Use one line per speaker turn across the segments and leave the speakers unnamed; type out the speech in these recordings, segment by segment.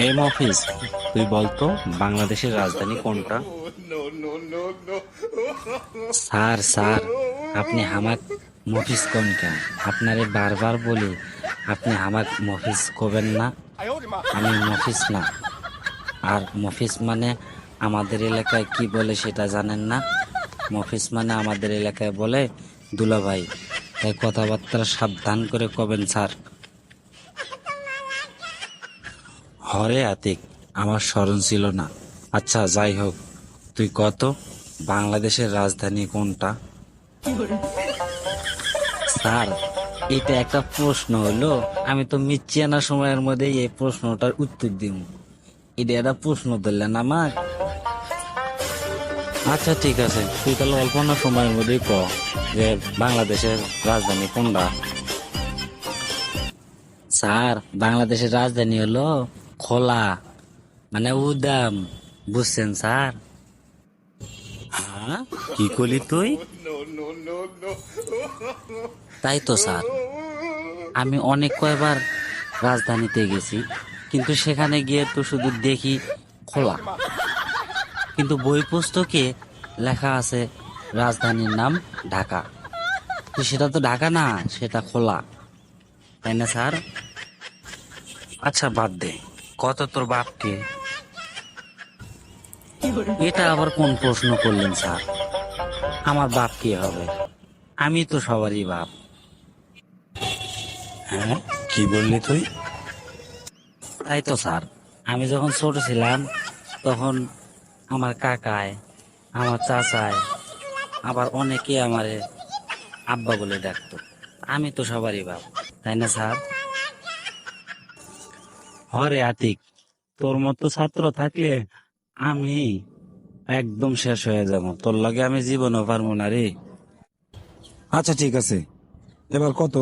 এই মফিজ, তুই বলতো বাংলাদেশের রাজধানী কোনটা?
স্যার স্যার, আপনি হামাক মফিজ কোন কেন? আপনারে বারবার বলি আপনি হামাক মফিজ কবেন না। আমি মফিজ না। আর মফিজ মানে আমাদের এলাকায় কি বলে সেটা জানেন না? মফিজ মানে আমাদের এলাকায় বলে দুলাভাই। তাই কথাবার্তা সাবধান করে কবেন স্যার।
হরে আতিক, আমার স্মরণ ছিল না। আচ্ছা যাই হোক, তুই কত বাংলাদেশের রাজধানী কোনটা?
স্যার, এটা একটা প্রশ্ন হলো? আমি তো মিচ্ছি আনা সময়ের মধ্যে এই প্রশ্নটার উত্তর দিব। এটা একটা প্রশ্ন ধরলেন আমার।
আচ্ছা ঠিক আছে, তুই তাহলে অল্প না সময়ের মধ্যেই ক যে বাংলাদেশের রাজধানী কোনটা।
স্যার, বাংলাদেশের রাজধানী হলো খোলা, মানে উদাম। বুঝছেন স্যার?
হ্যাঁ, কি করলি তুই?
তাই তো স্যার, আমি অনেক কয়বার রাজধানীতে গেছি, কিন্তু সেখানে গিয়ে তো শুধু দেখি খোলা, কিন্তু বই পুস্তকে লেখা আছে রাজধানীর নাম ঢাকা। তো সেটা তো ঢাকা না, সেটা খোলা, তাই না স্যার?
আচ্ছা বাদ দে, কত তোর বাপকে?
এটা আবার কোন প্রশ্ন করলেন স্যার? আমার বাপ কি হবে? আমি তো সবারই বাপ।
হ্যাঁ, কি বললি তুই?
তাই তো স্যার, আমি যখন ছোট ছিলাম তখন আমার কাকায়, আমার চাচায়, আবার অনেকে আমারে আব্বা বলে ডাকতো। আমি তো সবারই বাপ, তাই না স্যার?
হরে আতিক, তোর মতো ছাত্র থাকলে আমি একদম শেষ হয়ে যাব, তোর লগে আমি জীবনও পারবো না রে। আচ্ছা ঠিক আছে, এবার কত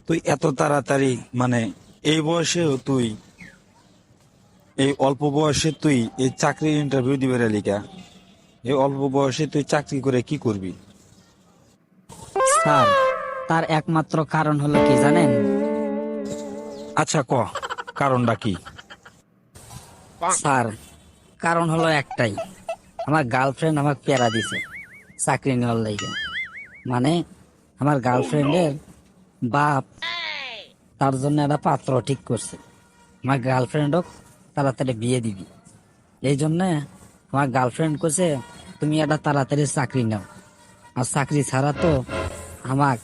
তুই এত তাড়াতাড়ি, মানে এই বয়সেও তুই, এই অল্প বয়সে তুই এই চাকরির ইন্টারভিউ দিবে রে লিখা? এই অল্প বয়সে তুই চাকরি করে কি করবি?
স্যার, তার একমাত্র কারণ হলো কি জানেন?
আচ্ছা ক, কারণটা কি?
স্যার, কারণ হলো একটাই, আমার গার্লফ্রেন্ড আমাকে প্যারা দিছে চাকরি নেওয়ার লাইগা। মানে আমার গার্লফ্রেন্ডের বাপ তার জন্য একটা পাত্র ঠিক করছে, আমার গার্লফ্রেন্ডও তাড়াতাড়ি বিয়ে দিবি। এই জন্য আমার গার্লফ্রেন্ড কইছে তুমি একটা তাড়াতাড়ি চাকরি নাও, আর চাকরি ছাড়া তো আমার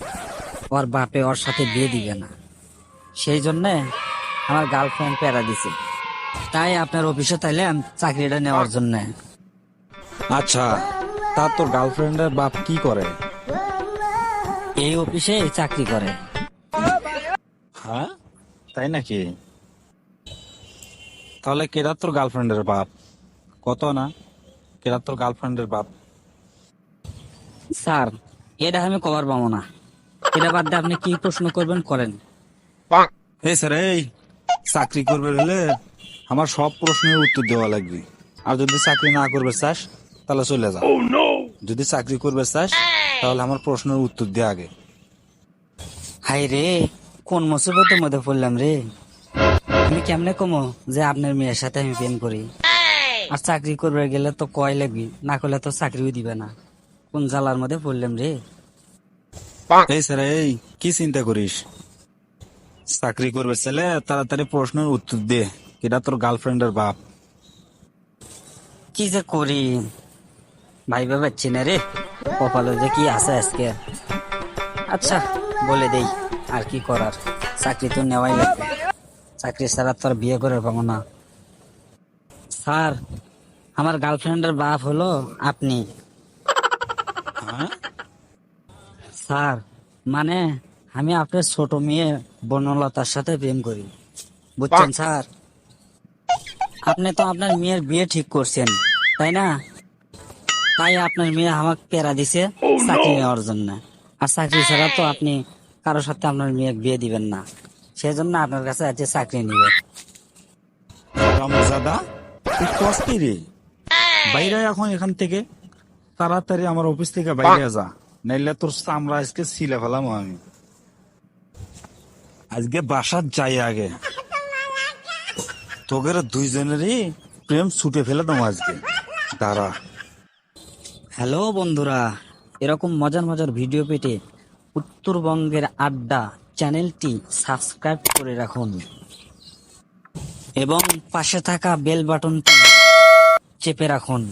ওর বাপে ওর সাথে বিয়ে দিবে না। সেই জন্য আমার গার্লফ্রেন্ড প্যারা দিছে, তাই আপনার অফিসে তাইলাম চাকরিটা নেওয়ার জন্য।
আচ্ছা, তা তোর গার্লফ্রেন্ডের বাপ কি করে?
এই অফিসে চাকরি করে।
হ্যাঁ, তাই নাকি? তাহলে কেডা তোর গার্লফ্রেন্ডের বাপ? কত না, কেডা তোর গার্লফ্রেন্ডের বাপ?
স্যার, এটা আমি কভার পাবো না। এটা বাদ দিয়ে আপনি কি প্রশ্ন করবেন করেন।
এই স্যার, এই চাকরি করবে হলে আমার সব প্রশ্নের উত্তর দেওয়া লাগবে। আর যদি চাকরি না করবে চাস তাহলে চলে যা। যদি চাকরি করবে চাস তাহলে আমার প্রশ্নের উত্তর দে আগে।
হাই রে, কোন মুসিবতের মধ্যে পড়লাম রে। আমি কেমনে কমো যে আপনার মেয়ের সাথে আমি প্রেম করি? আর চাকরি করবে গেলে তো কয় লাগবি, না করলে তো চাকরিও দিবে না। কোন জ্বালার মধ্যে পড়লাম রে।
এই স্যার, এই কি চিন্তা করিস? চাকরি করবে ছেলে তাড়াতাড়ি প্রশ্নের উত্তর দে, এটা তোর গার্লফ্রেন্ডের বাপ।
কি যে করি ভাইবা পাচ্ছি না রে, কপালে যে কি আছে আজকে। আচ্ছা বলে দেই, আর কি করার, চাকরি তো নেওয়াই লাগবে। চাকরি ছাড়া তো আর বিয়ে করে পাবো না। স্যার, আমার গার্লফ্রেন্ডের বাপ হলো আপনি।
হ্যাঁ,
স্যার, মানে আমি আপনার ছোট মেয়ে বনলতার সাথে প্রেম করি, বুঝছেন স্যার? আপনি তো আপনার মেয়ের বিয়ে ঠিক করছেন, তাই না? তাই আপনার মেয়ে আমাকে পেরা দিছে চাকরি নেওয়ার জন্য। আর চাকরি ছাড়া তো আপনি কারোর সাথে আপনার মেয়ে বিয়ে দিবেন না, সেই জন্য আপনার কাছে আছে চাকরি নিবে।
রামজাদা, তুই কষ্টি রে, বাইরে এখন এখান থেকে তাড়াতাড়ি আমার অফিস থেকে বাইরে যা, নাইলে তোর চামড়া আজকে ছিলে ফেলাম আমি। আজকে বাসার যাই আগে। তোদের দুইজনেরই প্রেম ছুটে ফেলে দাও আজকে, দাঁড়া।
হ্যালো বন্ধুরা, এরকম মজার মজার ভিডিও পেতে উত্তরবঙ্গের আড্ডা চ্যানেলটি সাবস্ক্রাইব করে রাখুন এবং পাশে থাকা বেল বাটনটি চেপে রাখুন।